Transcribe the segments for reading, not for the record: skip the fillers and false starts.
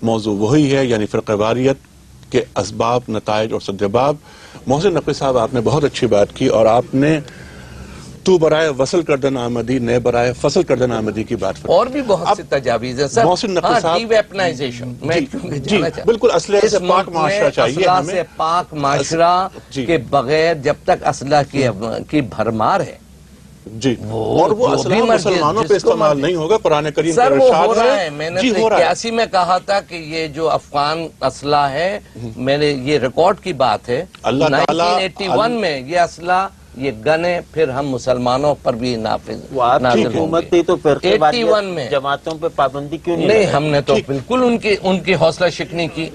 موضوع وہی ہے، یعنی فرقہ واریت کے اسباب، نتائج اور سدباب۔ محسن نقوی صاحب، آپ نے بہت اچھی بات کی اور آپ نے تو برائے وصل کردن آمدی نئے برائے فصل کردن آمدی کی بات فرمائی۔ اور بھی بہت سی تجاویز ہیں سر۔ محسن نقوی صاحب، ڈی ویپنائزیشن میں جی بالکل اسلحے سے پاک معاشرہ چاہیے ہمیں۔ اسلحے سے پاک معاشرہ کے بغیر جب تک اسلحہ کی بھرمار ہے جی، اور وہ اسلحہ مسلمانوں پہ استعمال نہیں ہوگا، قرآن کریم کا سر وہ ارشاد ہو رہا ہے۔ میں نے جی ہو رہا ہے۔ 81 میں کہا تھا کہ یہ جو افغان اسلحہ ہے، میں نے یہ ریکارڈ کی بات ہے، اللہ تعالیٰ 1981 میں یہ اسلحہ، یہ گنے پھر ہم مسلمانوں پر بھی نافذ حکومت تھی تو فرقے 81 میں جماعتوں پہ پابندی کیوں نہیں؟ ہم نے تو بالکل ان کی حوصلہ شکنی کی،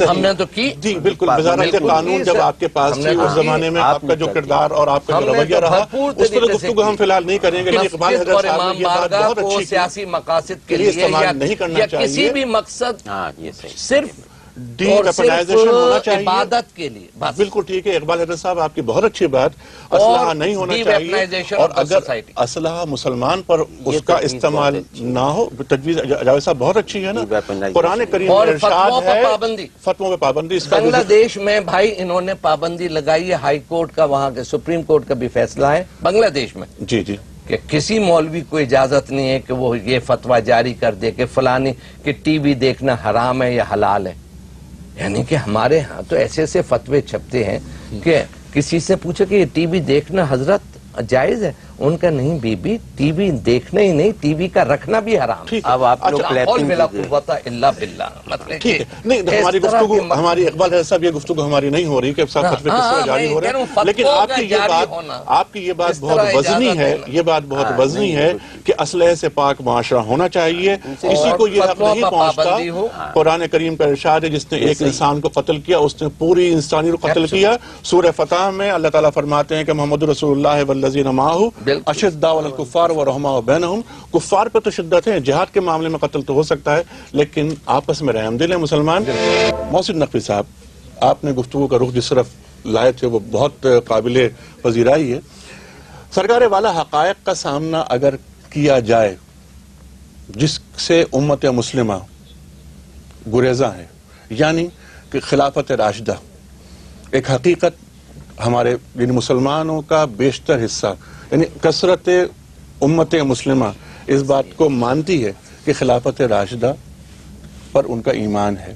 ہم نے تو کی۔ جی بالکل، وزارت قانون جب آپ کے پاس تھی اس زمانے میں آپ کا جو کردار اور آپ کا جو رویہ رہا، اس پر گفتگو ہم فی الحال نہیں کریں گے، لیکن اقبال حضرت اور صاحب امام نے یہ بات بارگاہ بہت کو اچھی سیاسی مقاصد کے لیے لیے استعمال نہیں کرنا یا چاہیے۔ کسی بھی مقصد صرف ڈی اور ویپنائزیشن صرف ہونا چاہیے، عبادت کے لیے بس۔ بالکل ٹھیک ہے اقبال حضرت صاحب، آپ کی بہت اچھی بات، اسلحہ نہیں ہونا چاہیے، اور اگر اسلحہ مسلمان پر اس کا استعمال نہ ہو، تجویز جاوید صاحب بہت اچھی ہے نا، قرآن کریم میں ارشاد ہے فتووں پہ پابندی۔ اس کا بنگلہ دیش میں بھائی انہوں نے پابندی لگائی ہے، ہائی کورٹ کا، وہاں کے سپریم کورٹ کا بھی فیصلہ ہے بنگلہ دیش میں جی جی کہ کسی مولوی کو اجازت نہیں ہے کہ وہ یہ فتویٰ جاری کر دے کہ فلانی کہ ٹی وی دیکھنا حرام ہے یا حلال ہے۔ یعنی کہ ہمارے ہاں تو ایسے ایسے فتوے چھپتے ہیں کہ کسی سے پوچھے کہ یہ ٹی وی دیکھنا حضرت جائز ہے، ان کا نہیں بی بی، ٹی وی دیکھنا ہی نہیں، ٹی وی کا رکھنا بھی حرام ہے۔ اب آپ لوگ ٹھیک ہے، نہیں ہماری گفتگو، ہماری اقبال حضرت صاحب یہ گفتگو ہماری نہیں ہو رہی کہ صاحب فتوے کس طرح جاری ہو رہے ہیں، لیکن آپ کی یہ بات بہت وزنی ہے، یہ بات بہت وزنی ہے کہ اسلحے سے پاک معاشرہ ہونا چاہیے، کسی کو یہ حق نہیں پہنچتا۔ قرآن کریم کا ارشاد ہے جس نے ایک انسان کو قتل کیا اس نے پوری انسانیت کو قتل کیا۔ سورہ فتح میں اللہ تعالیٰ فرماتے ہیں کہ محمد رسول اللہ والذین معہ اشداء علی الکفار ورحماء بینہم، کفار پہ تو شدت ہے، جہاد کے معاملے میں قتل تو ہو سکتا ہے لیکن آپس میں رحم دل ہیں مسلمان۔ محسن نقوی صاحب، آپ نے گفتگو کا رخ جس طرف لائے تھے وہ بہت قابل پذیرائی ہے۔ سرکار والا حقائق کا سامنا اگر کیا جائے جس سے امت مسلمہ گریزاں ہے، یعنی کہ خلافت راشدہ ایک حقیقت ہمارے یعنی مسلمانوں کا بیشتر حصہ، یعنی کثرت امت مسلمہ اس بات کو مانتی ہے کہ خلافت راشدہ پر ان کا ایمان ہے،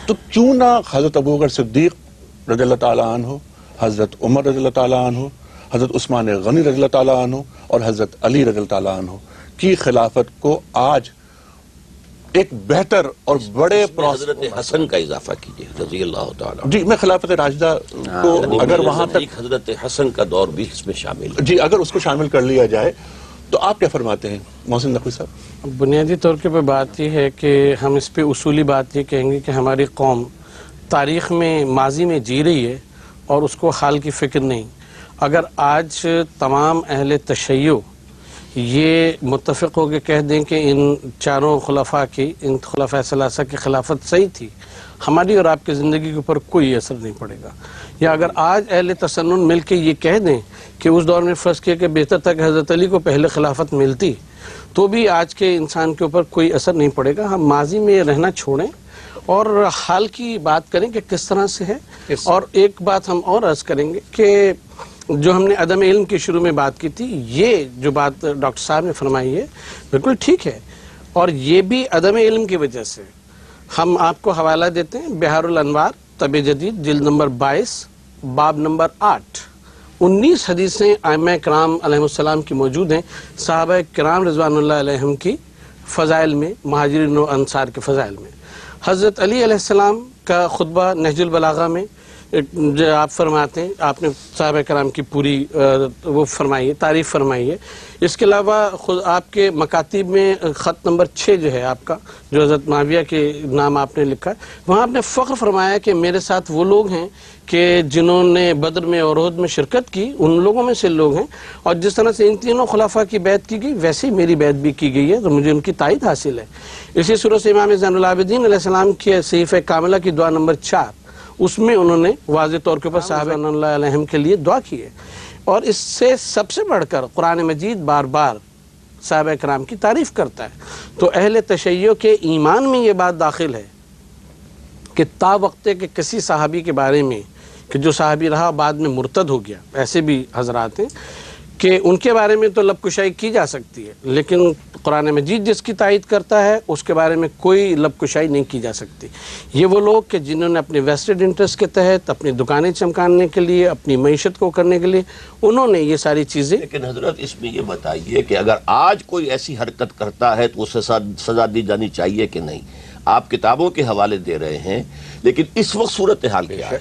تو کیوں نہ حضرت ابوبکر صدیق رضی اللہ تعالیٰ عنہ، حضرت عمر رضی اللہ تعالیٰ عنہ، حضرت عثمان غنی رضی اللہ تعالیٰ عنہ اور حضرت علی رضی اللہ تعالیٰ عنہ کی خلافت کو آج ایک بہتر اور بڑے حضرت حسن کا اضافہ کیجئے رضی اللہ تعالیٰ، جی میں خلافت راشدہ کو اگر وہاں تک حضرت حسن کا دور بھی اس میں شامل ہے، جی اگر اس کو شامل کر لیا جائے تو آپ کیا فرماتے ہیں محسن نقوی صاحب؟ بنیادی طور پہ بات یہ ہے کہ ہم اس پہ اصولی بات یہ کہیں گے کہ ہماری قوم تاریخ میں ماضی میں جی رہی ہے اور اس کو حال کی فکر نہیں۔ اگر آج تمام اہل تشیع یہ متفق ہو کے کہہ دیں کہ ان چاروں خلفاء کی، ان خلفاء ثلاثہ کی خلافت صحیح تھی، ہماری اور آپ کی زندگی کے اوپر کوئی اثر نہیں پڑے گا۔ یا اگر آج اہل تسنن مل کے یہ کہہ دیں کہ اس دور میں فرض کیا کہ بہتر تھا کہ حضرت علی کو پہلے خلافت ملتی، تو بھی آج کے انسان کے اوپر کوئی اثر نہیں پڑے گا۔ ہم ماضی میں رہنا چھوڑیں اور حال کی بات کریں کہ کس طرح سے ہے۔ اور ایک بات ہم اور عرض کریں گے کہ جو ہم نے عدم علم کے شروع میں بات کی تھی، یہ جو بات ڈاکٹر صاحب نے فرمائی ہے بالکل ٹھیک ہے، اور یہ بھی عدم علم کی وجہ سے۔ ہم آپ کو حوالہ دیتے ہیں بہار الانوار طب جدید جلد نمبر 22 باب نمبر 8، 19 حدیثیں ائمہ کرام علیہ السلام کی موجود ہیں، صحابہ کرام رضوان اللہ علیہم کی فضائل میں، مہاجرین و انصار کے فضائل میں۔ حضرت علی علیہ السلام کا خطبہ نہج البلاغہ میں جو آپ فرماتے ہیں، آپ نے صحابہ کرام کی پوری وہ فرمائی ہے، تعریف فرمائی ہے۔ اس کے علاوہ خود آپ کے مکاتب میں خط نمبر 6 جو ہے آپ کا، جو حضرت معاویہ کے نام آپ نے لکھا ہے، وہاں آپ نے فخر فرمایا کہ میرے ساتھ وہ لوگ ہیں کہ جنہوں نے بدر میں اور احد میں شرکت کی، ان لوگوں میں سے لوگ ہیں، اور جس طرح سے ان تینوں خلفاء کی بیعت کی گئی ویسے ہی میری بیعت بھی کی گئی ہے، تو مجھے ان کی تائید حاصل ہے۔ اسی صورت سے امام زین العابدین علیہ السلام کی صحیفہ کاملہ کی دعا نمبر 4، اس میں انہوں نے واضح طور کے اوپر صحابہ اللہ علیہم کے لیے دعا کی ہے۔ اور اس سے سب سے بڑھ کر قرآن مجید بار بار صحابہ کرام کی تعریف کرتا ہے. تو اہل تشیع کے ایمان میں یہ بات داخل ہے کہ تا وقت کہ کسی صحابی کے بارے میں کہ جو صحابی رہا بعد میں مرتد ہو گیا، ایسے بھی حضرات ہیں کہ ان کے بارے میں تو لب کشائی کی جا سکتی ہے، لیکن قرآن مجید جس کی تائید کرتا ہے اس کے بارے میں کوئی لب کشائی نہیں کی جا سکتی. یہ وہ لوگ کہ جنہوں نے اپنے ویسٹڈ انٹرسٹ کے تحت اپنی دکانیں چمکانے کے لیے، اپنی معیشت کو کرنے کے لیے انہوں نے یہ ساری چیزیں. لیکن حضرت اس میں یہ بتائیے کہ اگر آج کوئی ایسی حرکت کرتا ہے تو اسے سزا دی جانی چاہیے کہ نہیں؟ آپ کتابوں کے حوالے دے رہے ہیں، لیکن اس وقت صورتحال کیا ہے؟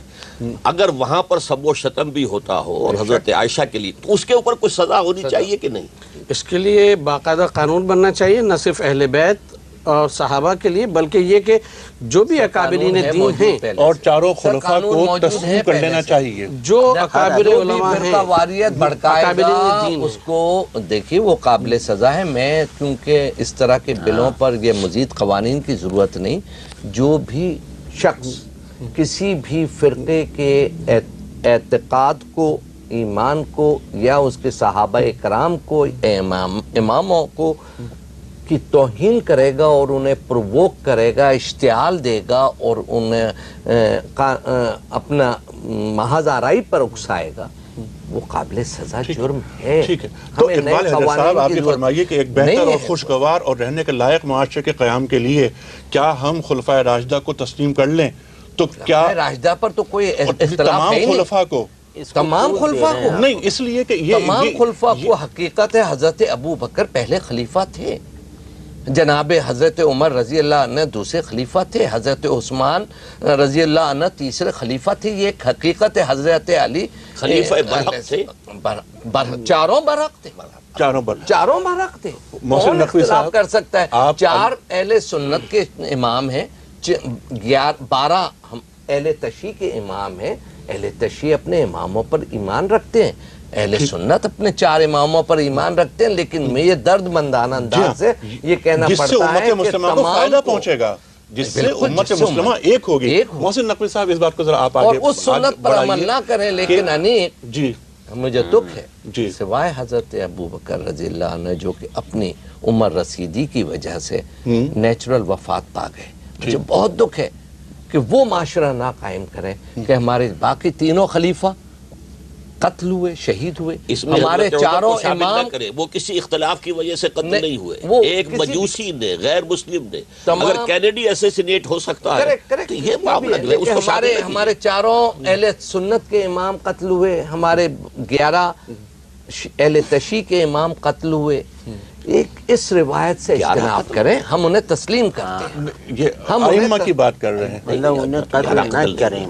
اگر وہاں پر سب و شتم بھی ہوتا ہو اور حضرت عائشہ کے لیے، تو اس کے اوپر کوئی سزا ہونی چاہیے کہ نہیں؟ اس کے لیے باقاعدہ قانون بننا چاہیے، نہ صرف اہل بیت اور صحابہ کے لیے بلکہ یہ کہ جو بھی اکابرین دین ہیں اور چاروں خلفاء کو تسلیم کر لینا چاہیے. جو اکابر علماء ہیں واریت بھڑکائے گا اس کو دیکھیے وہ قابل سزا ہے. میں کیونکہ اس طرح کے بلوں پر یہ مزید قوانین کی ضرورت نہیں. جو بھی شخص کسی بھی فرقے کے اعتقاد کو، ایمان کو یا اس کے صحابہ کرام کو، اماموں کو کی توہین کرے گا اور انہیں پرووک کرے گا، اشتعال دے گا اور انہیں اپنا محض آرائی پر اکسائے گا، وہ قابل سزا جرم ہے. ٹھیک ہے. تو اقبال حیدر صاحب آپ یہ فرمائیے کہ ایک بہتر اور خوشگوار اور رہنے کے لائق معاشرے کے قیام کے لیے کیا ہم خلفائے راشدہ کو تسلیم کر لیں؟ تو کیا راشدہ پر تو کوئی اختلاف تمام خلفاء کو؟ تمام خلفاء کو نہیں، اس لیے کہ یہ تمام خلفاء کو حقیقت ہے. حضرت ابو بکر پہلے خلیفہ تھے، جناب حضرت عمر رضی اللہ عنہ دوسرے خلیفہ تھے، حضرت عثمان رضی اللہ عنہ تیسرے خلیفہ تھے. یہ ایک حقیقت ہے. حضرت علی خلیفہ برحق تھے، چاروں برحق تھے، چاروں برحق تھے. محسن نقوی صاحب کر سکتا ہے. 4 اہل سنت کے امام ہیں، 12 اہل تشیع کے امام ہیں. اہل تشیع اپنے اماموں پر ایمان رکھتے ہیں، اہل سنت اپنے 4 اماموں پر ایمان رکھتے ہیں. لیکن میں یہ درد مندانہ انداز سے یہ کہنا پڑتا ہے کہ تمام کو فائدہ پہنچے گا، جس سے امت مسلمہ ایک ہوگی. محسن نقوی صاحب اس بات کو ذرا آپ آگے اور اس سنت پر عمل نہ کریں. لیکن انیق جی مجھے دکھ ہے سوائے حضرت ابو بکر رضی اللہ عنہ جو کہ اپنی عمر رسیدی کی وجہ سے نیچرل وفات پا گئے. مجھے بہت دکھ ہے کہ وہ معاشرہ نہ قائم کریں کہ ہمارے باقی تینوں خلیفہ قتل ہوئے، شہید ہوئے. ہمارے چاروں امام وہ کسی اختلاف کی وجہ سے قتل نہیں ہوئے. ایک مجوسی نے، غیر مسلم نے، اگر کینیڈی اسیسینیٹ ہو سکتا ہے تو یہ معاملہ جو ہے اس کو شامل نہیں. ہمارے چاروں اہل سنت کے امام قتل ہوئے، ہمارے 11 اہل تشیع کے امام قتل ہوئے. ایک اس روایت سے اجتناب کریں. ہم انہیں تسلیم کرتے ہیں، ہم ائمہ کی بات کر رہے ہیں. انہیں قتل نہ کریں.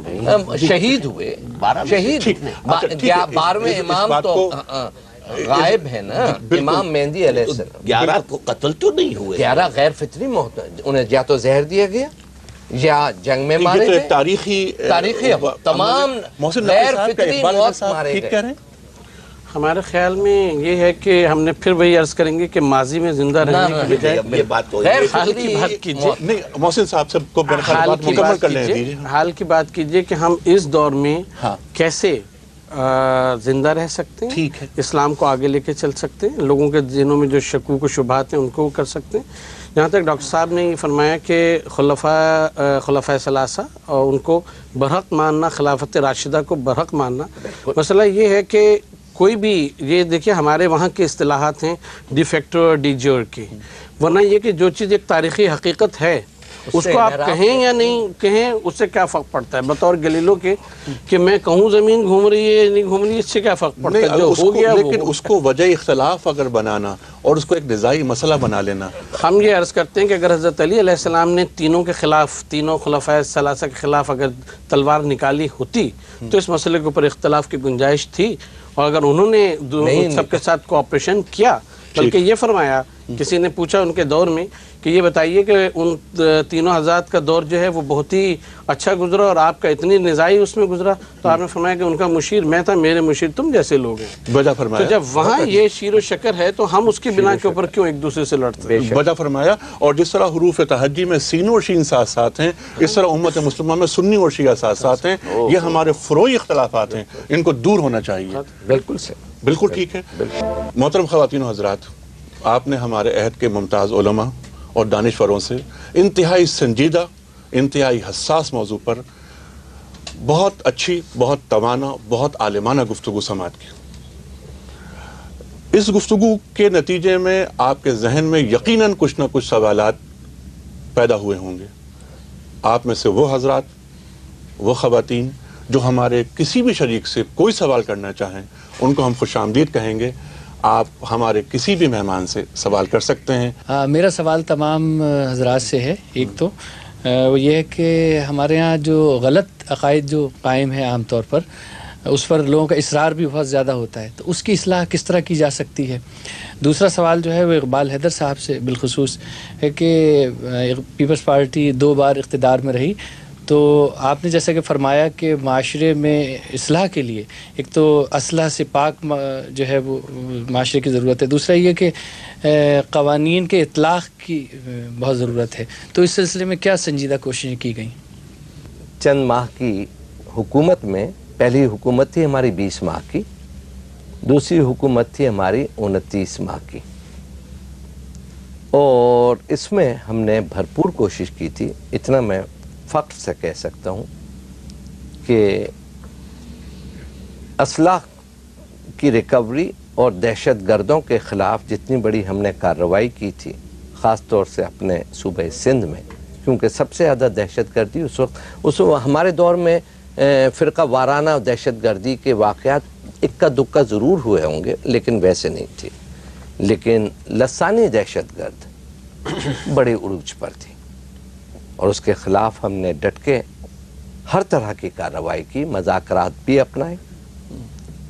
شہید ہوئے، شہید 12ویں امام تو غائب ہے نا، امام مہدی علیہ السلام. 11 کو قتل تو نہیں ہوئے، 11 غیر فطری موت، انہیں یا تو زہر دیا گیا یا جنگ میں مارے گئے. تاریخی تمام غیر فطری موت مارے گئے. ہمارے خیال میں یہ ہے کہ ہم نے پھر وہی عرض کریں گے کہ ماضی میں زندہ رہنے کی بجائے حال کی بات کیجیے. نہیں، محسن صاحب سے کو مکمل کر لیں دیجیے. حال کی بات کیجیے کہ ہم اس دور میں کیسے زندہ رہ سکتے ہیں، ٹھیک ہے، اسلام کو آگے لے کے چل سکتے ہیں، لوگوں کے ذہنوں میں جو شکوک و شبہات ہیں ان کو کر سکتے ہیں. یہاں تک ڈاکٹر صاحب نے یہ فرمایا کہ خلفاء ثلاثہ اور ان کو برحق ماننا، خلافت راشدہ کو برحق ماننا. مسئلہ یہ ہے کہ کوئی بھی یہ دیکھیں ہمارے وہاں کے اصطلاحات ہیں ڈی فیکٹو اور ڈی جور کے، ورنہ یہ کہ جو چیز ایک تاریخی حقیقت ہے اس کو آپ کہیں یا نہیں کہیں اس سے کیا فرق پڑتا ہے. بطور گلیلو کے کہ میں کہوں زمین گھوم رہی ہے نہیں گھوم رہی ہے، اس سے کیا فرق پڑتا ہے؟ جو ہو گیا. لیکن اس کو وجہ اختلاف اگر بنانا اور اس کو ایک نزاعی مسئلہ بنا لینا. ہم یہ عرض کرتے ہیں کہ اگر حضرت علی علیہ السلام نے تینوں کے خلاف، تینوں خلفائے ثلاثہ کے خلاف اگر تلوار نکالی ہوتی تو اس مسئلے کے اوپر اختلاف کی گنجائش تھی. اور اگر انہوں نے سب کے ساتھ کوآپریشن کیا، بلکہ یہ فرمایا، کسی نے پوچھا ان کے دور میں کہ یہ بتائیے کہ ان تینوں حضرات کا دور جو ہے وہ بہت ہی اچھا گزرا اور آپ کا اتنی نزاعی اس میں گزرا، تو آپ نے فرمایا کہ ان کا مشیر میں تھا، میرے مشیر تم جیسے لوگ ہیں. وجہ فرمایا. تو جب وہاں یہ شیر و شکر ہے تو ہم اس کی بنا کے اوپر کیوں ایک دوسرے سے لڑتے ہیں؟ وجہ فرمایا. اور جس طرح حروف تہجی میں سین اور شین ساتھ ساتھ ہیں، اس طرح امت مسلمہ میں سنی اور شیعہ ساتھ ساتھ ہیں. یہ ہمارے فروعی اختلافات ہیں، ان کو دور ہونا چاہیے. بالکل سے بالکل ٹھیک ہے. محترم خواتین و حضرات، آپ نے ہمارے عہد کے ممتاز علماء اور دانشوروں سے انتہائی سنجیدہ، انتہائی حساس موضوع پر بہت اچھی، بہت توانا، بہت عالمانہ گفتگو سماعت کی۔ اس گفتگو کے نتیجے میں آپ کے ذہن میں یقیناً کچھ نہ کچھ سوالات پیدا ہوئے ہوں گے۔ آپ میں سے وہ حضرات، وہ خواتین جو ہمارے کسی بھی شریک سے کوئی سوال کرنا چاہیں، ان کو ہم خوش آمدید کہیں گے۔ آپ ہمارے کسی بھی مہمان سے سوال کر سکتے ہیں۔ میرا سوال تمام حضرات سے ہے۔ ایک تو وہ یہ ہے کہ ہمارے ہاں جو غلط عقائد جو قائم ہے عام طور پر، اس پر لوگوں کا اصرار بھی بہت زیادہ ہوتا ہے، تو اس کی اصلاح کس طرح کی جا سکتی ہے؟ دوسرا سوال جو ہے وہ اقبال حیدر صاحب سے بالخصوص ہے کہ پیپلز پارٹی 2 بار اقتدار میں رہی، تو آپ نے جیسا کہ فرمایا کہ معاشرے میں اصلاح کے لیے ایک تو اسلحہ سے پاک جو ہے وہ معاشرے کی ضرورت ہے، دوسرا یہ کہ قوانین کے اطلاق کی بہت ضرورت ہے، تو اس سلسلے میں کیا سنجیدہ کوششیں کی گئیں؟ چند ماہ کی حکومت میں پہلی حکومت تھی ہماری 20 ماہ کی، دوسری حکومت تھی ہماری 29 ماہ کی، اور اس میں ہم نے بھرپور کوشش کی تھی۔ اتنا میں فخر سے کہہ سکتا ہوں کہ اسلحہ کی ریکوری اور دہشت گردوں کے خلاف جتنی بڑی ہم نے کارروائی کی تھی، خاص طور سے اپنے صوبہ سندھ میں، کیونکہ سب سے زیادہ دہشت گردی اس وقت ہمارے دور میں فرقہ وارانہ دہشت گردی کے واقعات اکا دکا ضرور ہوئے ہوں گے، لیکن ویسے نہیں تھے، لیکن لسانی دہشت گرد بڑے عروج پر تھی، اور اس کے خلاف ہم نے ڈٹ کے ہر طرح کی کارروائی کی، مذاکرات بھی اپنائے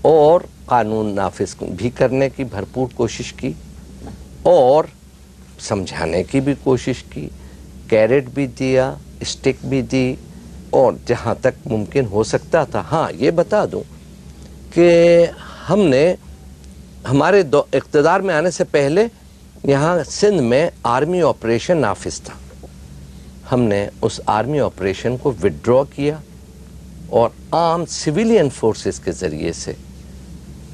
اور قانون نافذ بھی کرنے کی بھرپور کوشش کی، اور سمجھانے کی بھی کوشش کی، کیرٹ بھی دیا، اسٹک بھی دی، اور جہاں تک ممکن ہو سکتا تھا۔ ہاں یہ بتا دوں کہ ہم نے ہمارے اقتدار میں آنے سے پہلے یہاں سندھ میں آرمی آپریشن نافذ تھا، ہم نے اس آرمی آپریشن کو وڈرا کیا اور عام سویلین فورسز کے ذریعے سے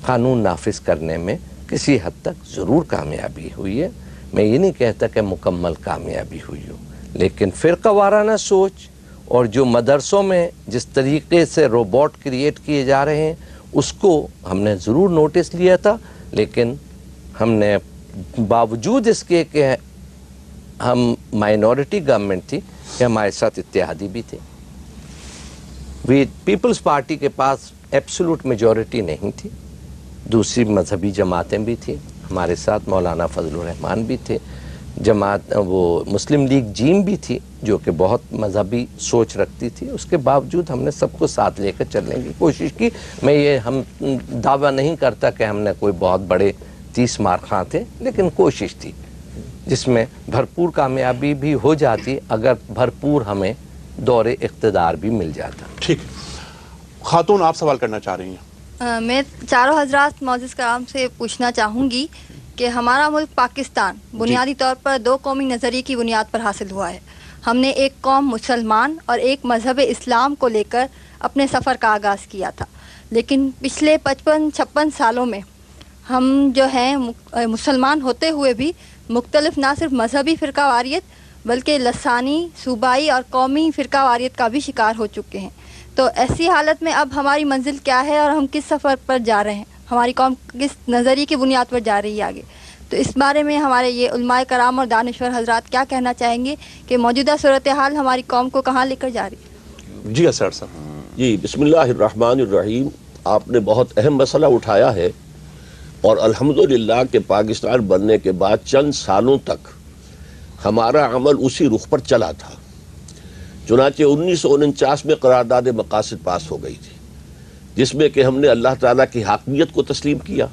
قانون نافذ کرنے میں کسی حد تک ضرور کامیابی ہوئی ہے۔ میں یہ نہیں کہتا کہ مکمل کامیابی ہوئی ہو، لیکن فرقہ وارانہ سوچ اور جو مدرسوں میں جس طریقے سے روبوٹ کریٹ کیے جا رہے ہیں، اس کو ہم نے ضرور نوٹس لیا تھا، لیکن ہم نے باوجود اس کے کہ ہم مائنورٹی گورنمنٹ تھی کہ ہمارے ساتھ اتحادی بھی تھے، پیپلز پارٹی کے پاس ایبسولوٹ میجورٹی نہیں تھی، دوسری مذہبی جماعتیں بھی تھیں ہمارے ساتھ، مولانا فضل الرحمان بھی تھے، جماعت وہ مسلم لیگ جیم بھی تھی جو کہ بہت مذہبی سوچ رکھتی تھی، اس کے باوجود ہم نے سب کو ساتھ لے کر چلنے کی کوشش کی۔ میں یہ ہم دعویٰ نہیں کرتا کہ ہم نے کوئی بہت بڑے 30 مارخواں تھے، لیکن کوشش تھی جس میں بھرپور کامیابی بھی ہو جاتی اگر بھرپور ہمیں دور اقتدار بھی مل جاتا۔ ٹھیک، خاتون آپ سوال کرنا چاہ رہی ہیں؟ میں چاروں حضرات معزز کرام سے پوچھنا چاہوں گی کہ ہمارا ملک پاکستان بنیادی طور پر 2 قومی نظریے کی بنیاد پر حاصل ہوا ہے۔ ہم نے ایک قوم مسلمان اور ایک مذہب اسلام کو لے کر اپنے سفر کا آغاز کیا تھا، لیکن پچھلے 55-56 سالوں میں ہم جو ہیں مسلمان ہوتے ہوئے بھی مختلف نہ صرف مذہبی فرقہ واریت بلکہ لسانی، صوبائی اور قومی فرقہ واریت کا بھی شکار ہو چکے ہیں۔ تو ایسی حالت میں اب ہماری منزل کیا ہے اور ہم کس سفر پر جا رہے ہیں؟ ہماری قوم کس نظریے کی بنیاد پر جا رہی ہے آگے؟ تو اس بارے میں ہمارے یہ علماء کرام اور دانشور حضرات کیا کہنا چاہیں گے کہ موجودہ صورتحال ہماری قوم کو کہاں لے کر جا رہی ہے؟ جی اسرار صاحب۔ جی بسم اللہ الرحمن الرحیم، آپ نے بہت اہم مسئلہ اٹھایا ہے، اور الحمدللہ کہ پاکستان بننے کے بعد چند سالوں تک ہمارا عمل اسی رخ پر چلا تھا۔ چنانچہ 1949 میں قرارداد مقاصد پاس ہو گئی تھی، جس میں کہ ہم نے اللہ تعالیٰ کی حاکمیت کو تسلیم کیا،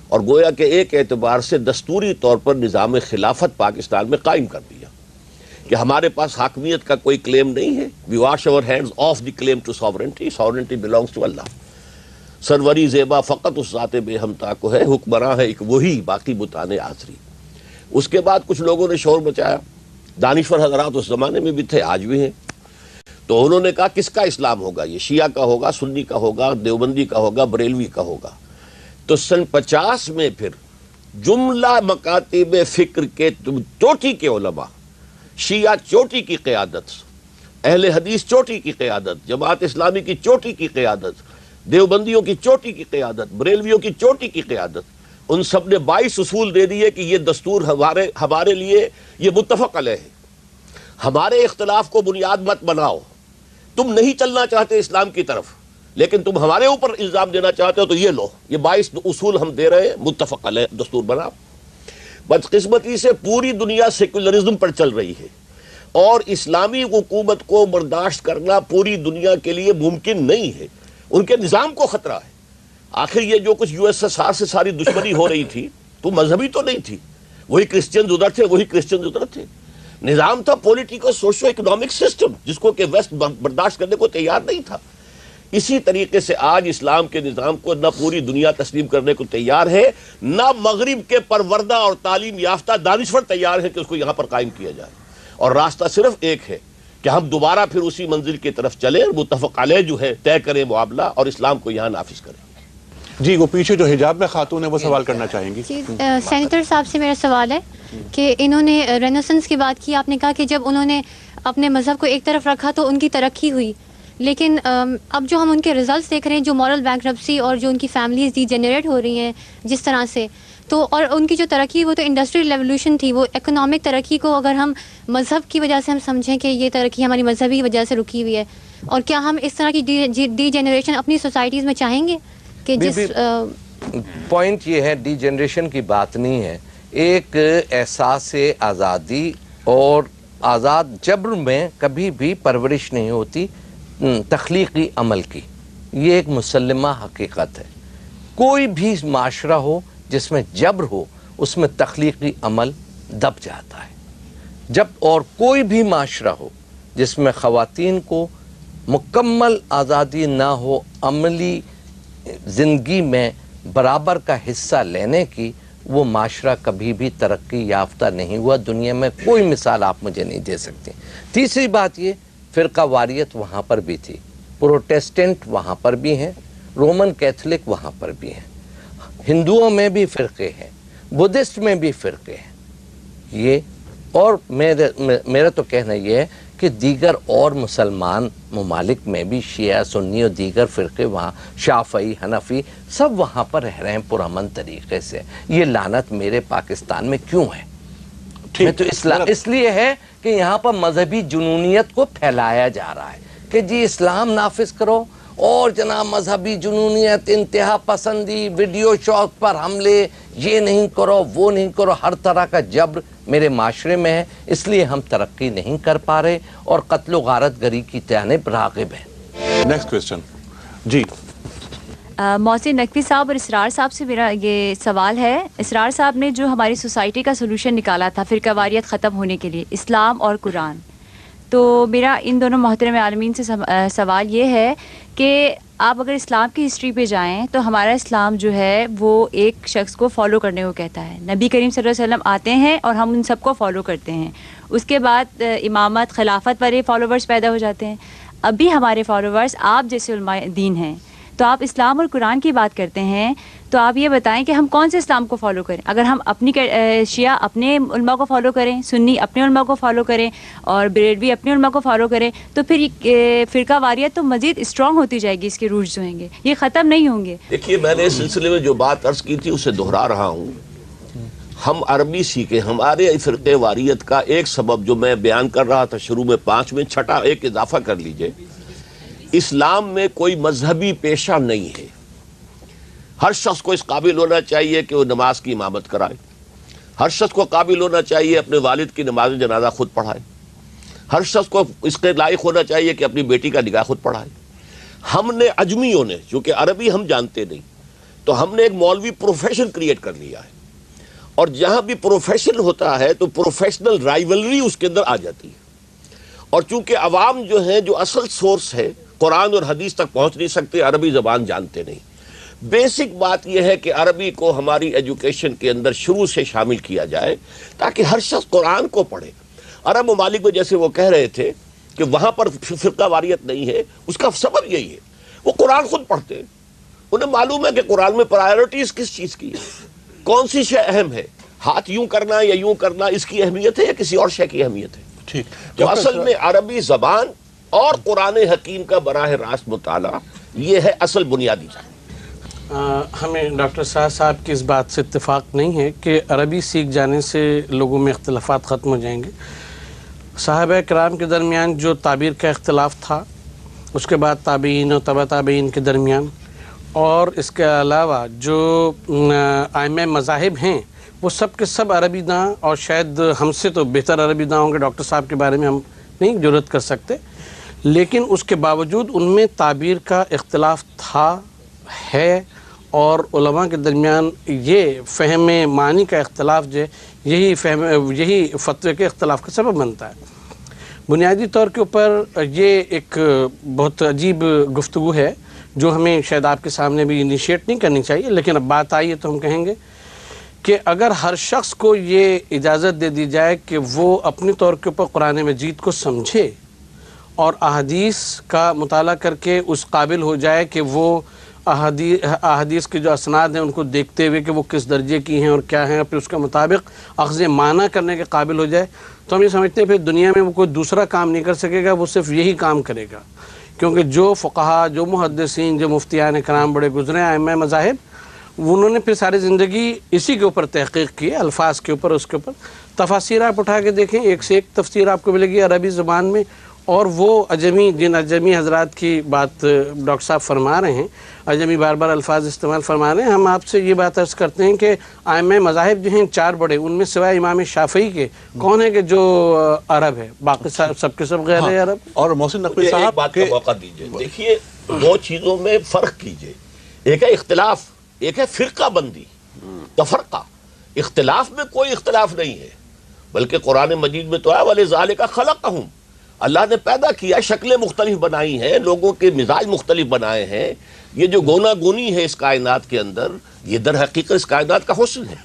اور گویا کہ ایک اعتبار سے دستوری طور پر نظام خلافت پاکستان میں قائم کر دیا کہ ہمارے پاس حاکمیت کا کوئی کلیم نہیں ہے۔ We wash our hands off the claim to sovereignty. Sovereignty belongs to Allah. سروری زیبا فقط اس ذات بے ہمتا کو ہے، حکمراں ہے ایک وہی، باقی بتانے آزری۔ اس کے بعد کچھ لوگوں نے شور مچایا، دانشور حضرات اس زمانے میں بھی تھے، آج بھی ہیں، تو انہوں نے کہا کس کا اسلام ہوگا؟ یہ شیعہ کا ہوگا، سنی کا ہوگا، دیوبندی کا ہوگا، بریلوی کا ہوگا۔ تو سن 50 میں پھر جملہ مکاتب فکر کے چوٹی کے علماء، شیعہ چوٹی کی قیادت، اہل حدیث چوٹی کی قیادت، جماعت اسلامی کی چوٹی کی قیادت، دیوبندیوں کی چوٹی کی قیادت، بریلویوں کی چوٹی کی قیادت، ان سب نے 22 اصول دے دیے کہ یہ دستور ہمارے لیے یہ متفق علیہ ہے، ہمارے اختلاف کو بنیاد مت بناؤ، تم نہیں چلنا چاہتے اسلام کی طرف لیکن تم ہمارے اوپر الزام دینا چاہتے ہو تو یہ لو، یہ 22 اصول ہم دے رہے ہیں، متفق علیہ دستور بناؤ۔ بدقسمتی سے پوری دنیا سیکولرزم پر چل رہی ہے اور اسلامی حکومت کو برداشت کرنا پوری دنیا کے لیے ممکن نہیں ہے، ان کے نظام کو خطرہ ہے۔ آخر یہ جو کچھ USSR سے ساری دشمنی ہو رہی تھی تو مذہبی تو نہیں تھی، وہی کرسچن ادھر تھے، وہی کرسچن ادھر تھے، نظام تھا پولیٹیکل سوشو اکنامک سسٹم جس کو کہ ویسٹ برداشت کرنے کو تیار نہیں تھا۔ اسی طریقے سے آج اسلام کے نظام کو نہ پوری دنیا تسلیم کرنے کو تیار ہے، نہ مغرب کے پروردہ اور تعلیم یافتہ دانشور تیار ہے کہ اس کو یہاں پر قائم کیا جائے، اور راستہ صرف ایک ہے کہ ہم دوبارہ پھر اسی منزل کی طرف چلیں، متفق علیہ جو ہے طے کریں معاملہ اور اسلام کو یہاں نافذ کریں۔ جی وہ پیچھے جو حجاب میں خاتون ہے وہ سوال کرنا چاہیں گی۔ جی سینیٹر صاحب سے میرا سوال ہے کہ انہوں نے رینیسنس کی بات کی، آپ نے کہا کہ جب انہوں نے اپنے مذہب کو ایک طرف رکھا تو ان کی ترقی ہوئی، لیکن اب جو ہم ان کے ریزلٹس دیکھ رہے ہیں، جو مورل بینکرپسی اور جو ان کی فیملیز ڈی جنریٹ ہو رہی ہیں جس طرح سے، تو اور ان کی جو ترقی وہ تو انڈسٹریل ریولیوشن تھی، وہ اکنامک ترقی کو اگر ہم مذہب کی وجہ سے ہم سمجھیں کہ یہ ترقی ہماری مذہبی وجہ سے رکی ہوئی ہے، اور کیا ہم اس طرح کی ڈی جنریشن اپنی سوسائٹیز میں چاہیں گے کہ جس پوائنٹ یہ ہے ڈی جنریشن کی بات نہیں ہے، ایک احساس آزادی اور آزاد جبر میں کبھی بھی پرورش نہیں ہوتی تخلیقی عمل کی، یہ ایک مسلمہ حقیقت ہے۔ کوئی بھی معاشرہ ہو جس میں جبر ہو اس میں تخلیقی عمل دب جاتا ہے، جب اور کوئی بھی معاشرہ ہو جس میں خواتین کو مکمل آزادی نہ ہو عملی زندگی میں برابر کا حصہ لینے کی، وہ معاشرہ کبھی بھی ترقی یافتہ نہیں ہوا۔ دنیا میں کوئی مثال آپ مجھے نہیں دے سکتے۔ تیسری بات یہ، فرقہ واریت وہاں پر بھی تھی، پروٹیسٹنٹ وہاں پر بھی ہیں، رومن کیتھولک وہاں پر بھی ہیں، ہندوؤں میں بھی فرقے ہیں، بدھسٹ میں بھی فرقے ہیں، یہ اور میرا تو کہنا یہ ہے کہ دیگر اور مسلمان ممالک میں بھی شیعہ سنی اور دیگر فرقے وہاں شافعی حنفی سب وہاں پر رہ رہے ہیں پرامن طریقے سے۔ یہ لعنت میرے پاکستان میں کیوں ہے؟ میں تو اس لیے ہے کہ یہاں پر مذہبی جنونیت کو پھیلایا جا رہا ہے کہ جی اسلام نافذ کرو اور جناب مذہبی جنونیت، انتہا پسندی، ویڈیو شاپ پر حملے، یہ نہیں کرو وہ نہیں کرو، ہر طرح کا جبر میرے معاشرے میں ہے، اس لیے ہم ترقی نہیں کر پا رہے اور قتل و غارت گری کی جانب راغب ہیں۔ نیکسٹ کوسچن جی محسن نقوی صاحب اور اسرار صاحب سے میرا یہ سوال ہے۔ اسرار صاحب نے جو ہماری سوسائٹی کا سلوشن نکالا تھا فرقہ واریت ختم ہونے کے لیے، اسلام اور قرآن، تو میرا ان دونوں محترم عالمین سے سوال یہ ہے کہ آپ اگر اسلام کی ہسٹری پہ جائیں تو ہمارا اسلام جو ہے وہ ایک شخص کو فالو کرنے کو کہتا ہے، نبی کریم صلی اللہ علیہ وسلم آتے ہیں اور ہم ان سب کو فالو کرتے ہیں، اس کے بعد امامت خلافت والے فالوورز پیدا ہو جاتے ہیں۔ اب بھی ہمارے فالوورز آپ جیسے علماء دین ہیں، تو آپ اسلام اور قرآن کی بات کرتے ہیں، تو آپ یہ بتائیں کہ ہم کون سے اسلام کو فالو کریں؟ اگر ہم اپنی شیعہ اپنے علماء کو فالو کریں، سنی اپنے علماء کو فالو کریں اور بریلوی اپنے علماء کو فالو کریں، تو پھر فرقہ واریت تو مزید اسٹرانگ ہوتی جائے گی، اس کے روٹس جو ہیں گے یہ ختم نہیں ہوں گے۔ دیکھیے میں نے اس سلسلے میں جو بات عرض کی تھی اسے دہرا رہا ہوں، ہم عربی سیکھیں، ہمارے فرقہ واریت کا ایک سبب جو میں بیان کر رہا تھا شروع میں 5 میں، چھٹا ایک اضافہ کر لیجئے، اسلام میں کوئی مذہبی پیشہ نہیں ہے۔ ہر شخص کو اس قابل ہونا چاہیے کہ وہ نماز کی امامت کرائے، ہر شخص کو قابل ہونا چاہیے اپنے والد کی نماز جنازہ خود پڑھائے، ہر شخص کو اس کے لائق ہونا چاہیے کہ اپنی بیٹی کا نکاح خود پڑھائے۔ ہم نے اجمیوں نے، چونکہ عربی ہم جانتے نہیں، تو ہم نے ایک مولوی پروفیشن کریٹ کر لیا ہے، اور جہاں بھی پروفیشن ہوتا ہے تو پروفیشنل رائیولری اس کے اندر آ جاتی ہے، اور چونکہ عوام جو ہیں جو اصل سورس ہے قرآن اور حدیث تک پہنچ نہیں سکتے، عربی زبان جانتے نہیں۔ بیسک بات یہ ہے کہ عربی کو ہماری ایجوکیشن کے اندر شروع سے شامل کیا جائے تاکہ ہر شخص قرآن کو پڑھے۔ عرب ممالک میں جیسے وہ کہہ رہے تھے کہ وہاں پر فرقہ واریت نہیں ہے، اس کا سبب یہی ہے وہ قرآن خود پڑھتے ہیں، انہیں معلوم ہے کہ قرآن میں پرائیورٹیز کس چیز کی ہے۔ کون سی شے اہم ہے؟ ہاتھ یوں کرنا یا یوں کرنا، اس کی اہمیت ہے یا کسی اور شے کی اہمیت ہے؟ ٹھیک، تو اصل میں عربی زبان اور قرآن حکیم کا براہ راست مطالعہ، یہ ہے اصل بنیادی جان۔ ہمیں ڈاکٹر صاحب کی اس بات سے اتفاق نہیں ہے کہ عربی سیکھ جانے سے لوگوں میں اختلافات ختم ہو جائیں گے۔ صحابہ کرام کے درمیان جو تعبیر کا اختلاف تھا، اس کے بعد تابعین اور تبع تابعین کے درمیان، اور اس کے علاوہ جو ائمہ مذاہب ہیں وہ سب کے سب عربی داں، اور شاید ہم سے تو بہتر عربی داں ہوں گے، ڈاکٹر صاحب کے بارے میں ہم نہیں جرات کر سکتے، لیکن اس کے باوجود ان میں تعبیر کا اختلاف تھا، ہے، اور علماء کے درمیان یہ فہم معنی کا اختلاف جو ہے یہی فتوے کے اختلاف کا سبب بنتا ہے۔ بنیادی طور کے اوپر یہ ایک بہت عجیب گفتگو ہے جو ہمیں شاید آپ کے سامنے بھی انیشیٹ نہیں کرنی چاہیے، لیکن اب بات آئی ہے تو ہم کہیں گے کہ اگر ہر شخص کو یہ اجازت دے دی جائے کہ وہ اپنے طور کے اوپر قرآن مجید کو سمجھے اور احادیث کا مطالعہ کر کے اس قابل ہو جائے کہ وہ احادیث کے جو اسناد ہیں ان کو دیکھتے ہوئے کہ وہ کس درجے کی ہیں اور کیا ہیں، پھر اس کے مطابق اخذ معنی کرنے کے قابل ہو جائے، تو ہم یہ سمجھتے ہیں پھر دنیا میں وہ کوئی دوسرا کام نہیں کر سکے گا، وہ صرف یہی کام کرے گا، کیونکہ جو فقہا، جو محدثین، جو مفتیان کرام بڑے گزرے ائمہ مذاہب، انہوں نے پھر ساری زندگی اسی کے اوپر تحقیق کی ہے، الفاظ کے اوپر، اس کے اوپر تفاسیر آپ اٹھا کے دیکھیں، ایک سے ایک تفسیر آپ کو ملے گی عربی زبان میں، اور وہ جن اجمی حضرات کی بات ڈاکٹر صاحب فرما رہے ہیں، اجمی بار بار الفاظ استعمال فرما رہے ہیں، ہم آپ سے یہ بات عرض کرتے ہیں کہ ائمہ مذاہب جو ہیں 4 بڑے، ان میں سوائے امام شافعی کے کون ہے کہ جو عرب ہے، باقی سب کے سب غیر ہے عرب۔ اور محسن نقوی صاحب بات کا موقع دیجئے، دیکھیے 2 چیزوں میں فرق کیجئے، ایک ہے اختلاف، ایک ہے فرقہ بندی، تفرقہ۔ اختلاف میں کوئی اختلاف نہیں ہے، بلکہ قرآن مجید میں تو ہے وَلِذَالِكَ خَلَقَهُمْ، اللہ نے پیدا کیا، شکلیں مختلف بنائی ہیں، لوگوں کے مزاج مختلف بنائے ہیں، یہ جو گونا گونی ہے اس کائنات کے اندر، یہ در حقیقت اس کائنات کا حسن ہے۔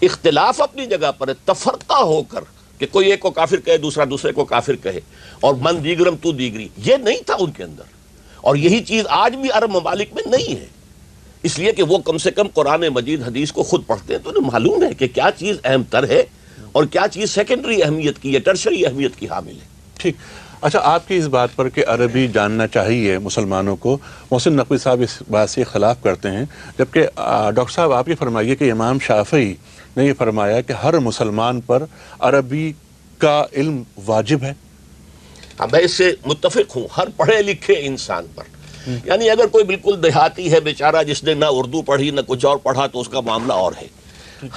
اختلاف اپنی جگہ پر ہے، تفرقہ ہو کر کہ کوئی ایک کو کافر کہے، دوسرا دوسرے کو کافر کہے، اور من دیگرم تو دیگری، یہ نہیں تھا ان کے اندر، اور یہی چیز آج بھی عرب ممالک میں نہیں ہے، اس لیے کہ وہ کم سے کم قرآن مجید حدیث کو خود پڑھتے ہیں تو انہیں معلوم ہے کہ کیا چیز اہم تر ہے اور کیا چیز سیکنڈری اہمیت کی یا ٹرشری اہمیت کی حامل ہے۔ ٹھیک، اچھا آپ کی اس بات پر کہ عربی جاننا چاہیے مسلمانوں کو، محسن نقوی صاحب اس بات سے خلاف کرتے ہیں، جبکہ ڈاکٹر صاحب آپ یہ فرمائیے کہ امام شافعی نے یہ فرمایا کہ ہر مسلمان پر عربی کا علم واجب ہے۔ میں اس سے متفق ہوں، ہر پڑھے لکھے انسان پر، یعنی اگر کوئی بالکل دیہاتی ہے بیچارہ جس نے نہ اردو پڑھی نہ کچھ اور پڑھا تو اس کا معاملہ اور ہے،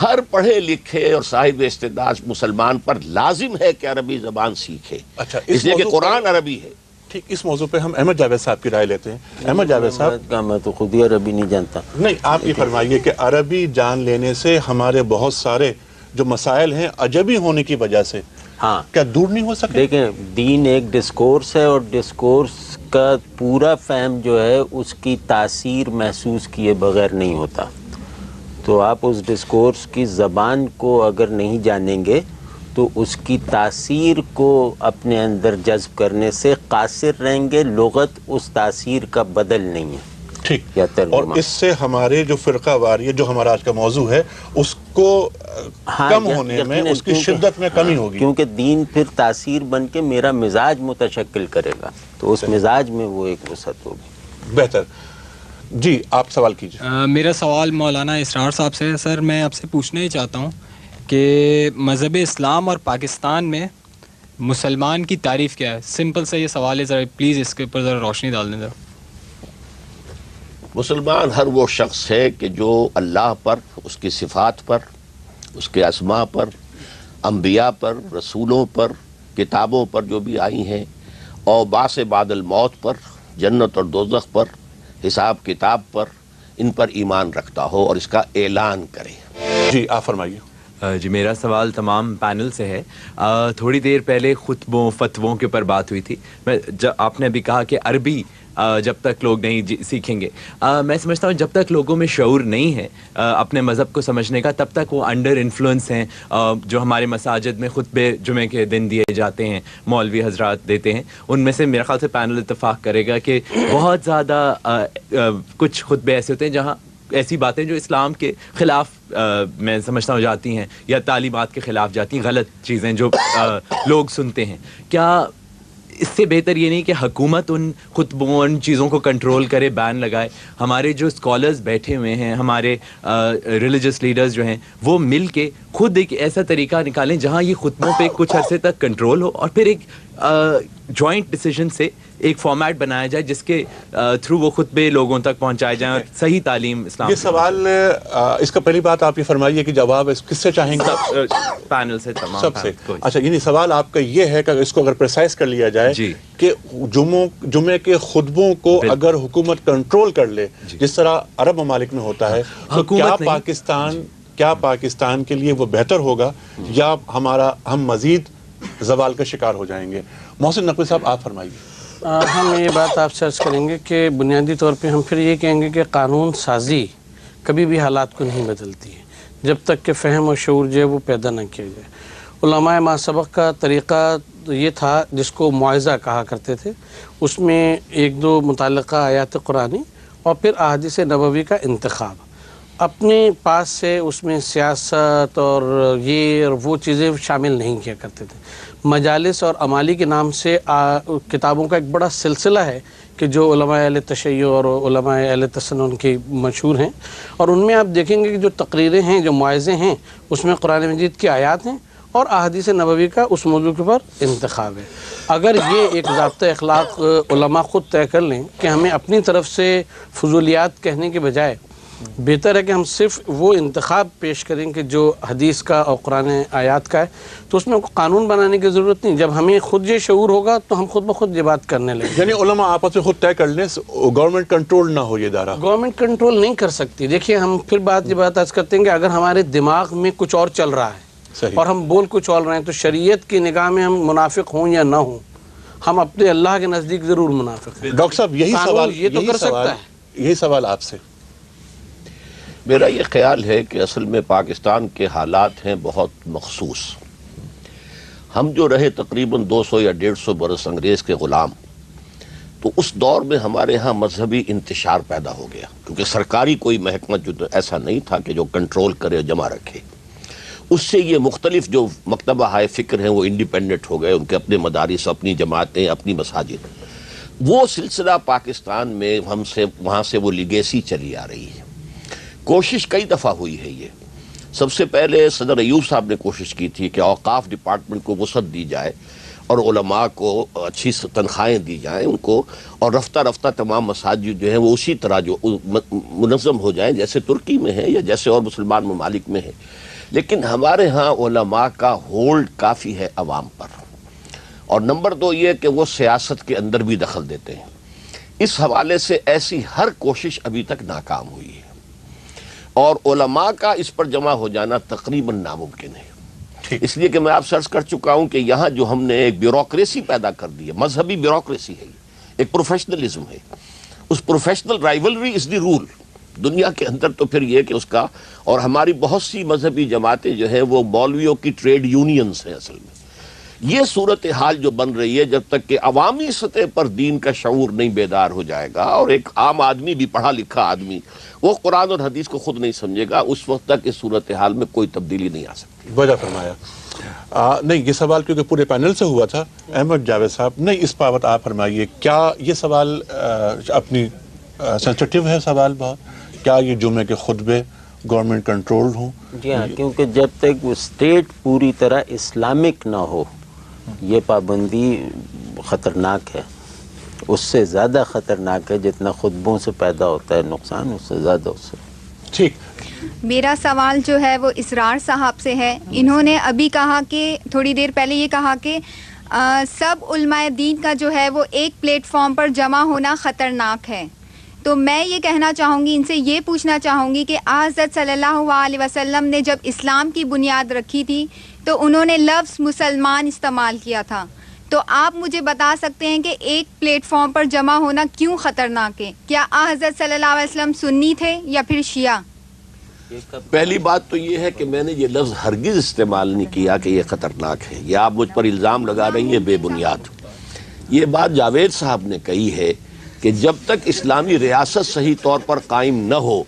ہر پڑھے لکھے اور صاحب استعداد مسلمان پر لازم ہے کہ عربی زبان سیکھے، اچھا، اس لیے کہ قرآن عربی ہے۔ ٹھیک، اس موضوع پہ ہم احمد جاوید صاحب کی رائے لیتے ہیں۔ احمد جاوید صاحب، میں تو خود ہی عربی نہیں جانتا۔ نہیں، آپ یہ فرمائیے کہ عربی جان لینے سے ہمارے بہت سارے جو مسائل ہیں عجمی ہونے کی وجہ سے ہاں کیا دور نہیں ہو سکے؟ دیکھیں، دین ایک ڈسکورس ہے، اور ڈسکورس کا پورا فہم جو ہے اس کی تاثیر محسوس کیے بغیر نہیں ہوتا، تو آپ اس ڈسکورس کی زبان کو اگر نہیں جانیں گے تو اس کی تاثیر کو اپنے اندر جذب کرنے سے قاصر رہیں گے، لغت اس تاثیر کا بدل نہیں ہے۔ ٹھیک، اور اس سے ہمارے جو فرقہ واری جو ہمارا آج کا موضوع ہے اس کو کم ہونے میں، اس کی شدت میں کمی ہوگی، کیونکہ دین پھر تاثیر بن کے میرا مزاج متشکل کرے گا، تو اس مزاج میں وہ ایک وسعت ہوگی۔ بہتر، جی آپ سوال کیجیے۔ میرا سوال مولانا اسرار صاحب سے ہے۔ سر، میں آپ سے پوچھنا ہی چاہتا ہوں کہ مذہب اسلام اور پاکستان میں مسلمان کی تعریف کیا ہے؟ سمپل سا یہ سوال ہے، ذرا پلیز اس کے اوپر ذرا روشنی ڈال دیں۔ ذرا مسلمان ہر وہ شخص ہے کہ جو اللہ پر، اس کی صفات پر، اس کے اسماء پر، انبیاء پر، رسولوں پر، کتابوں پر جو بھی آئی ہیں، اور بعث بعد الموت پر، جنت اور دوزخ پر، حساب کتاب پر، ان پر ایمان رکھتا ہو اور اس کا اعلان کرے۔ جی آپ فرمائیے۔ جی میرا سوال تمام پینل سے ہے۔ تھوڑی دیر پہلے خطبوں فتووں کے اوپر بات ہوئی تھی، آپ نے ابھی کہا کہ عربی جب تک لوگ نہیں سیکھیں گے، میں سمجھتا ہوں جب تک لوگوں میں شعور نہیں ہے اپنے مذہب کو سمجھنے کا، تب تک وہ انڈر انفلوئنس ہیں۔ جو ہمارے مساجد میں خطبے جمعے کے دن دیے جاتے ہیں، مولوی حضرات دیتے ہیں، ان میں سے میرے خیال سے پینل اتفاق کرے گا کہ بہت زیادہ کچھ خطبے ایسے ہوتے ہیں جہاں ایسی باتیں جو اسلام کے خلاف میں سمجھتا ہوں جاتی ہیں یا تعلیمات کے خلاف جاتی ہیں، غلط چیزیں جو لوگ سنتے ہیں، کیا اس سے بہتر یہ نہیں کہ حکومت ان خطبوں ان چیزوں کو کنٹرول کرے، بین لگائے؟ ہمارے جو اسکالرز بیٹھے ہوئے ہیں، ہمارے ریلیجس لیڈرز جو ہیں، وہ مل کے خود ایک ایسا طریقہ نکالیں جہاں یہ خطبوں پہ کچھ عرصے تک کنٹرول ہو، اور پھر ایک جوائنٹ ڈیسیجن سے ایک فارمیٹ بنایا جائے جس کے تھرو وہ خطبے لوگوں تک پہنچائے جائیں اور صحیح تعلیم اسلام. یہ سوال اس کا پہلی بات آپ یہ فرمائیے کہ جواب کس سے چاہیں گے؟ پینل سے، تمام سب سے. اچھا، یعنی سوال آپ کا یہ ہے کہ اس کو اگر پریسائز کر لیا جائے کہ جمعے کے خطبوں کو اگر حکومت کنٹرول کر لے جس طرح عرب ممالک میں ہوتا ہے، تو کیا پاکستان کے لیے وہ بہتر ہوگا یا ہم مزید زوال کا شکار ہو جائیں گے؟ محسن نقوی صاحب، آپ فرمائیے. ہم یہ بات آپ سے عرض کریں گے کہ بنیادی طور پہ ہم پھر یہ کہیں گے کہ قانون سازی کبھی بھی حالات کو نہیں بدلتی ہے جب تک کہ فہم اور شعور جو ہے وہ پیدا نہ کیا جائے. علماء ما سبق کا طریقہ یہ تھا جس کو معاوضہ کہا کرتے تھے، اس میں ایک دو متعلقہ آیات قرآنی اور پھر احادیث نبوی کا انتخاب، اپنے پاس سے اس میں سیاست اور یہ اور وہ چیزیں شامل نہیں کیا کرتے تھے. مجالس اور عمالی کے نام سے کتابوں کا ایک بڑا سلسلہ ہے کہ جو علماء اہل تشیع اور علماء اہل تسنن کی مشہور ہیں، اور ان میں آپ دیکھیں گے کہ جو تقریریں ہیں، جو معاوضے ہیں، اس میں قرآن مجید کی آیات ہیں اور احادیث نبوی کا اس موضوع کے اوپر انتخاب ہے. اگر یہ ایک ضابطۂ اخلاق علماء خود طے کر لیں کہ ہمیں اپنی طرف سے فضولیات کہنے کے بجائے بہتر ہے کہ ہم صرف وہ انتخاب پیش کریں کہ جو حدیث کا اور قرآن آیات کا ہے، تو اس میں قانون بنانے کی ضرورت نہیں. جب ہمیں خود یہ شعور ہوگا تو ہم خود بخود یہ بات کرنے لیں. یعنی علماء آپس میں خود طے کر لیں، گورنمنٹ کنٹرول نہ ہو. یہ ادارہ گورنمنٹ کنٹرول نہیں کر سکتی. دیکھیے، ہم پھر یہ بات عرض کرتے ہیں کہ اگر ہمارے دماغ میں کچھ اور چل رہا ہے اور ہم بول کچھ اور رہے ہیں، تو شریعت کی نگاہ میں ہم منافق ہوں یا نہ ہوں، ہم اپنے اللہ کے نزدیک ضرور منافق ہیں. ڈاکٹر صاحب، یہی سوال آپ سے. میرا یہ خیال ہے کہ اصل میں پاکستان کے حالات ہیں بہت مخصوص. ہم جو رہے تقریباً 200 یا 150 برس انگریز کے غلام، تو اس دور میں ہمارے ہاں مذہبی انتشار پیدا ہو گیا، کیونکہ سرکاری کوئی محکمہ جو ایسا نہیں تھا کہ جو کنٹرول کرے اور جمع رکھے. اس سے یہ مختلف جو مکتبہ ہائے فکر ہیں وہ انڈیپینڈنٹ ہو گئے، ان کے اپنے مدارس، اپنی جماعتیں، اپنی مساجد. وہ سلسلہ پاکستان میں وہاں سے وہ لیگیسی چلی آ رہی ہے. کوشش کئی دفعہ ہوئی ہے. یہ سب سے پہلے صدر ایوب صاحب نے کوشش کی تھی کہ اوقاف ڈپارٹمنٹ کو وسعت دی جائے اور علماء کو اچھی تنخواہیں دی جائیں ان کو، اور رفتہ رفتہ تمام مساجد جو ہیں وہ اسی طرح جو منظم ہو جائیں جیسے ترکی میں ہے یا جیسے اور مسلمان ممالک میں ہے. لیکن ہمارے ہاں علماء کا ہولڈ کافی ہے عوام پر، اور نمبر 2 یہ کہ وہ سیاست کے اندر بھی دخل دیتے ہیں. اس حوالے سے ایسی ہر کوشش ابھی تک ناکام ہوئی ہے، اور علماء کا اس پر جمع ہو جانا تقریباً ناممکن ہے. اس لیے کہ میں آپ سے عرض کر چکا ہوں کہ یہاں جو ہم نے ایک بیوروکریسی پیدا کر دی ہے، مذہبی بیوروکریسی ہے، ایک پروفیشنلزم ہے. اس پروفیشنل رائیولری از دی رول دنیا کے اندر. تو پھر یہ کہ اس کا، اور ہماری بہت سی مذہبی جماعتیں جو ہیں وہ مولویوں کی ٹریڈ یونینز ہیں. اصل میں یہ صورتحال جو بن رہی ہے، جب تک کہ عوامی سطح پر دین کا شعور نہیں بیدار ہو جائے گا، اور ایک عام آدمی بھی، پڑھا لکھا آدمی، وہ قرآن اور حدیث کو خود نہیں سمجھے گا، اس وقت تک اس صورتحال میں کوئی تبدیلی نہیں آ سکتی. وجہ فرمایا. نہیں، یہ سوال کیونکہ پورے پینل سے ہوا تھا. احمد جاوید صاحب، نہیں اس بابت آپ فرمائیے، کیا یہ سوال اپنی سینسٹیو ہے سوال بہت، کیا یہ جمعے کے خطبے گورنمنٹ کنٹرول ہوں؟ جی ہاں، کیونکہ جب تک وہ اسٹیٹ پوری طرح اسلامک نہ ہو، یہ پابندی خطرناک ہے. اس سے زیادہ خطرناک ہے جتنا خطبوں سے پیدا ہوتا ہے نقصان، اس سے زیادہ اس سے. ٹھیک. میرا سوال جو ہے وہ اسرار صاحب سے ہے. انہوں نے ابھی کہا کہ تھوڑی دیر پہلے یہ کہا کہ سب علماء دین کا جو ہے وہ ایک پلیٹ فارم پر جمع ہونا خطرناک ہے. تو میں یہ کہنا چاہوں گی، ان سے یہ پوچھنا چاہوں گی کہ حضرت صلی اللہ علیہ وسلم نے جب اسلام کی بنیاد رکھی تھی تو انہوں نے لفظ مسلمان استعمال کیا تھا. تو آپ مجھے بتا سکتے ہیں کہ ایک پلیٹ فارم پر جمع ہونا کیوں خطرناک ہے؟ کیا حضرت صلی اللہ علیہ وسلم سنی تھے یا پھر شیعہ؟ پہلی بات تو یہ ہے کہ میں نے یہ لفظ ہرگز استعمال نہیں کیا کہ یہ خطرناک ہے. یہ آپ مجھ پر الزام لگا رہی ہیں بے بنیاد. یہ بات جاوید صاحب نے کہی ہے کہ جب تک اسلامی ریاست صحیح طور پر قائم نہ ہو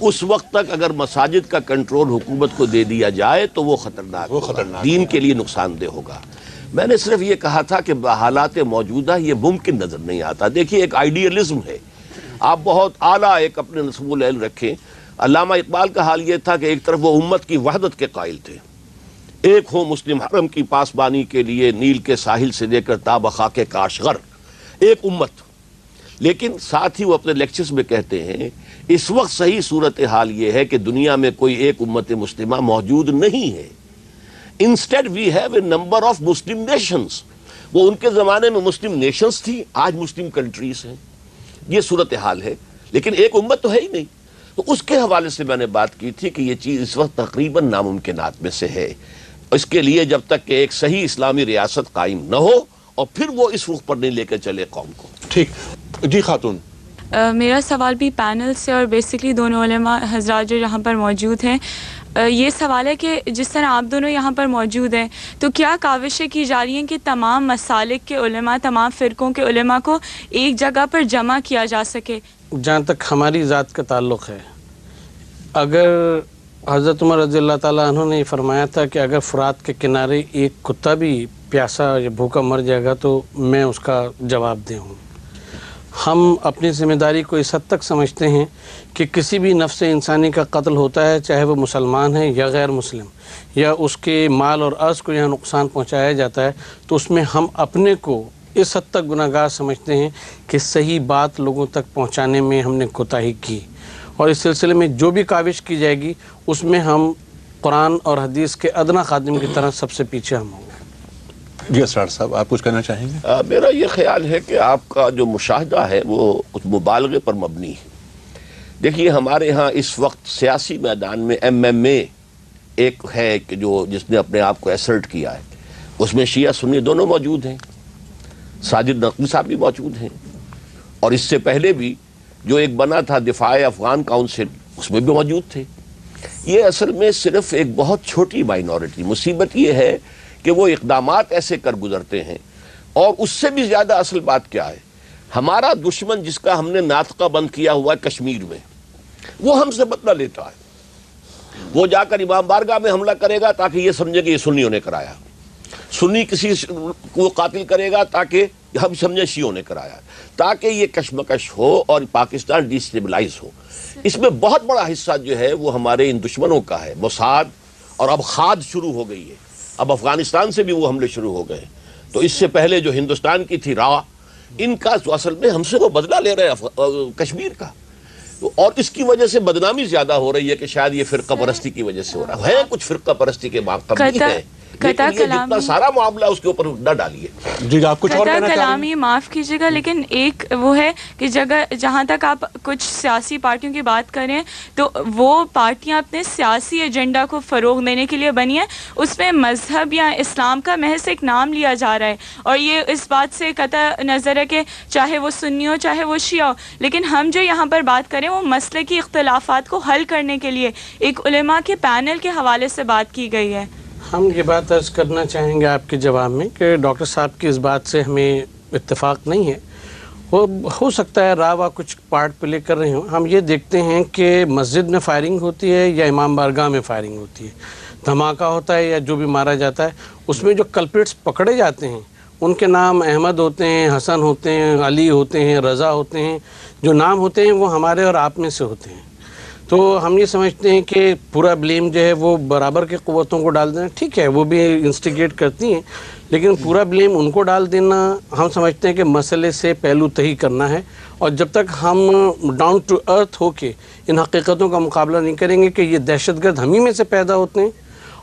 اس وقت تک اگر مساجد کا کنٹرول حکومت کو دے دیا جائے تو وہ خطرناک دین کے لیے نقصان دہ ہوگا. میں نے صرف یہ کہا تھا کہ حالات موجودہ یہ ممکن نظر نہیں آتا. دیکھیے ایک آئیڈیلزم ہے, آپ بہت اعلیٰ ایک اپنے نصب العلم رکھیں. علامہ اقبال کا حال یہ تھا کہ ایک طرف وہ امت کی وحدت کے قائل تھے, ایک ہو مسلم حرم کی پاسبانی کے لیے نیل کے ساحل سے لے کر تا بخاک کاشغر, ایک امت. لیکن ساتھ ہی وہ اپنے لیکچرز میں کہتے ہیں اس وقت صحیح صورتحال یہ ہے کہ دنیا میں کوئی ایک امت مسلمہ موجود نہیں ہے. Instead we have a number of Muslim nations. وہ ان کے زمانے میں مسلم نیشنز تھی, آج مسلم کنٹریز ہیں. یہ صورتحال ہے, لیکن ایک امت تو ہے ہی نہیں. تو اس کے حوالے سے میں نے بات کی تھی کہ یہ چیز اس وقت تقریباً ناممکنات میں سے ہے. اس کے لیے جب تک کہ ایک صحیح اسلامی ریاست قائم نہ ہو اور پھر وہ اس رخ پر نہیں لے کر چلے قوم کو. ٹھیک جی خاتون. میرا سوال بھی پینل سے اور بیسکلی دونوں علماء حضرات جو یہاں پر موجود ہیں, یہ سوال ہے کہ جس طرح آپ دونوں یہاں پر موجود ہیں تو کیا کاوشیں کی جا رہی ہیں کہ تمام مسالک کے علماء, تمام فرقوں کے علماء کو ایک جگہ پر جمع کیا جا سکے؟ جہاں تک ہماری ذات کا تعلق ہے, اگر حضرت عمر رضی اللہ تعالیٰ عنہ نے فرمایا تھا کہ اگر فرات کے کنارے ایک کتا بھی پیاسا یا بھوکا مر جائے گا تو میں اس کا جواب دے ہوں. ہم اپنی ذمہ داری کو اس حد تک سمجھتے ہیں کہ کسی بھی نفس انسانی کا قتل ہوتا ہے, چاہے وہ مسلمان ہے یا غیر مسلم, یا اس کے مال اور عرض کو یہاں نقصان پہنچایا جاتا ہے, تو اس میں ہم اپنے کو اس حد تک گناہ گار سمجھتے ہیں کہ صحیح بات لوگوں تک پہنچانے میں ہم نے کوتاہی کی. اور اس سلسلے میں جو بھی کاوش کی جائے گی اس میں ہم قرآن اور حدیث کے ادنا خادم کی طرح سب سے پیچھے ہم ہوں گے. جی اسرار صاحب آپ کچھ کہنا چاہیں گے؟ میرا یہ خیال ہے کہ آپ کا جو مشاہدہ ہے وہ کچھ مبالغے پر مبنی ہے. دیکھیے ہمارے ہاں اس وقت سیاسی میدان میں MMA ایک ہے کہ جس نے اپنے آپ کو ایسرٹ کیا ہے, اس میں شیعہ سنی دونوں موجود ہیں. ساجد نقوی صاحب بھی موجود ہیں, اور اس سے پہلے بھی جو ایک بنا تھا دفاع افغان کاؤنسل اس میں بھی موجود تھے. یہ اصل میں صرف ایک بہت چھوٹی مائنورٹی. مصیبت یہ ہے کہ وہ اقدامات ایسے کر گزرتے ہیں, اور اس سے بھی زیادہ اصل بات کیا ہے, ہمارا دشمن جس کا ہم نے ناطقہ بند کیا ہوا ہے کشمیر میں, وہ ہم سے بدلہ لیتا ہے. وہ جا کر امام بارگاہ میں حملہ کرے گا تاکہ یہ سمجھے کہ یہ سنیوں نے کرایا, سنی کسی کو قاتل کرے گا تاکہ ہم سمجھے شیعوں نے کرایا, تاکہ یہ کشمکش ہو اور پاکستان ڈیسٹیبلائز ہو. اس میں بہت بڑا حصہ جو ہے وہ ہمارے ان دشمنوں کا ہے, موساد, اور اب خاد شروع ہو گئی ہے. اب افغانستان سے بھی وہ حملے شروع ہو گئے. تو اس سے پہلے جو ہندوستان کی تھی را, ان کا اصل میں ہم سے وہ بدلہ لے رہے ہیں کشمیر کا, اور اس کی وجہ سے بدنامی زیادہ ہو رہی ہے کہ شاید یہ فرقہ پرستی کی وجہ سے ہو رہا ہے. کچھ فرقہ پرستی کے قبلی ہے, لیکن یہ جتنا سارا معاملہ اس کے اوپر نہ ڈالیے. جی آپ کچھ اور کہنا چاہیں گے؟ کلامی معاف کیجیے گا, لیکن ایک وہ ہے کہ جہاں تک آپ کچھ سیاسی پارٹیوں کی بات کریں تو وہ پارٹیاں اپنے سیاسی ایجنڈا کو فروغ دینے کے لیے بنی ہیں, اس میں مذہب یا اسلام کا محض ایک نام لیا جا رہا ہے. اور یہ اس بات سے قطع نظر ہے کہ چاہے وہ سنی ہو چاہے وہ شیعہ ہو, لیکن ہم جو یہاں پر بات کریں وہ مسلکی اختلافات کو حل کرنے کے لیے ایک علماء کے پینل کے حوالے سے بات کی گئی ہے. ہم یہ بات عرض کرنا چاہیں گے آپ کے جواب میں کہ ڈاکٹر صاحب کی اس بات سے ہمیں اتفاق نہیں ہے. وہ ہو سکتا ہے راوا کچھ پارٹ پلے کر رہے ہوں. ہم یہ دیکھتے ہیں کہ مسجد میں فائرنگ ہوتی ہے یا امام بارگاہ میں فائرنگ ہوتی ہے, دھماکہ ہوتا ہے یا جو بھی مارا جاتا ہے, اس میں جو کلپریٹس پکڑے جاتے ہیں ان کے نام احمد ہوتے ہیں, حسن ہوتے ہیں, علی ہوتے ہیں, رضا ہوتے ہیں. جو نام ہوتے ہیں وہ ہمارے اور آپ میں سے ہوتے ہیں. تو ہم یہ سمجھتے ہیں کہ پورا بلیم جو ہے وہ برابر کے قوتوں کو ڈال دینا ٹھیک ہے, وہ بھی انسٹیگیٹ کرتی ہیں, لیکن پورا بلیم ان کو ڈال دینا ہم سمجھتے ہیں کہ مسئلے سے پہلو تہی کرنا ہے. اور جب تک ہم ڈاؤن ٹو ارتھ ہو کے ان حقیقتوں کا مقابلہ نہیں کریں گے کہ یہ دہشت گرد ہم ہی میں سے پیدا ہوتے ہیں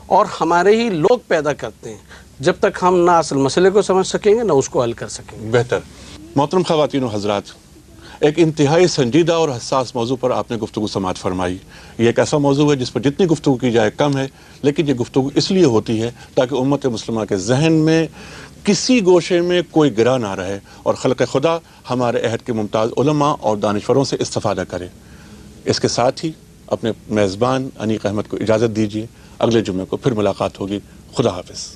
اور ہمارے ہی لوگ پیدا کرتے ہیں, جب تک ہم نہ اصل مسئلے کو سمجھ سکیں گے نہ اس کو حل کر سکیں گے. بہتر. محترم خواتین و حضرات, ایک انتہائی سنجیدہ اور حساس موضوع پر آپ نے گفتگو سماعت فرمائی. یہ ایک ایسا موضوع ہے جس پر جتنی گفتگو کی جائے کم ہے, لیکن یہ گفتگو اس لیے ہوتی ہے تاکہ امت مسلمہ کے ذہن میں کسی گوشے میں کوئی گرہ نہ رہے اور خلق خدا ہمارے عہد کے ممتاز علماء اور دانشوروں سے استفادہ کرے. اس کے ساتھ ہی اپنے میزبان انیق احمد کو اجازت دیجیے. اگلے جمعے کو پھر ملاقات ہوگی. خدا حافظ.